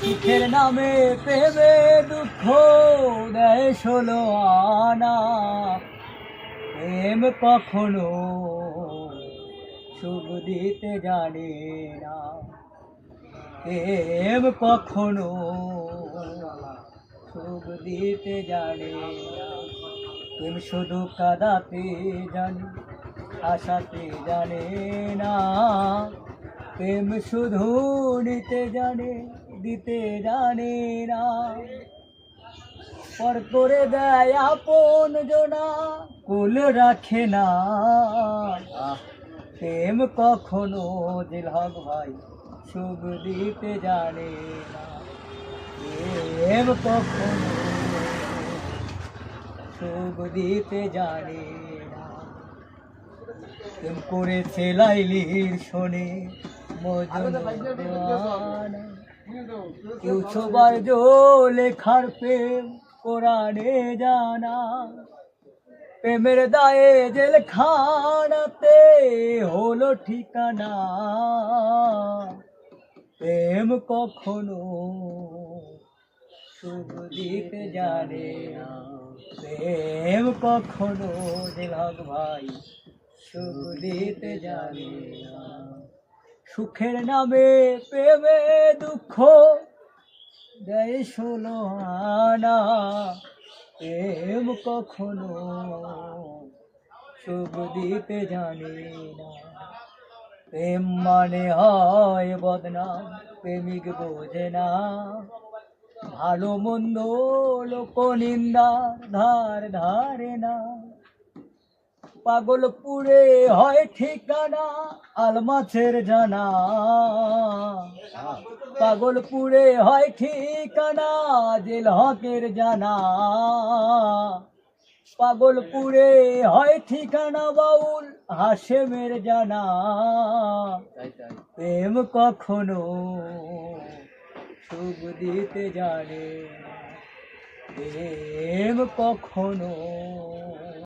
সুখের নামে প্রেমে দুঃখ দেয় ষোলো আনা। প্রেম কখনো সুখ দিতে জানে না। প্রেম কখনো সুখ দিতে জানে না। প্রেম শুধু কাঁদাতে জানে, আশাতে জানে না। প্রেম শুধু নিতে জানে, দিতে জানে না। পর করে দেয় আপন জনা, কুল রাখে না। প্রেম কখনো দিল হক ভাই সুখ দিতে জানে না। প্রেম কখনো সুখ দিতে জানে না। প্রেম করেছে লাইলির শোনে মজনু দেওয়ানা। কেউ ছোবার জো লেখার প্রেম কোরআনে জানা। প্রেমের দায়ে জেলখানাতে হলো ঠিকানা। প্রেম কখনো সুখ দিতে জানে না। প্রেম কখনো দিল হক ভাই সুখ দিতে জানে না। সুখের নামে প্রেমে দুঃখ দেয় ষোলো আনা। প্রেম কখনো সুখ দিতে জানে না। প্রেম মানে হয় বদনাম, প্রেমিক বোঝে না। ভালো মন্দ লোক নিন্দা ধার ধারে না। পাগলপুরে হয় ঠিকানা আলমাছের জানা। পাগলপুরে হয় ঠিকানা জেল হকের জানা। পাগলপুরে হয় ঠিকানা বাউল হাশেমের জানা। প্রেম কখনো সুখ দিতে জানে না। প্রেম কখনো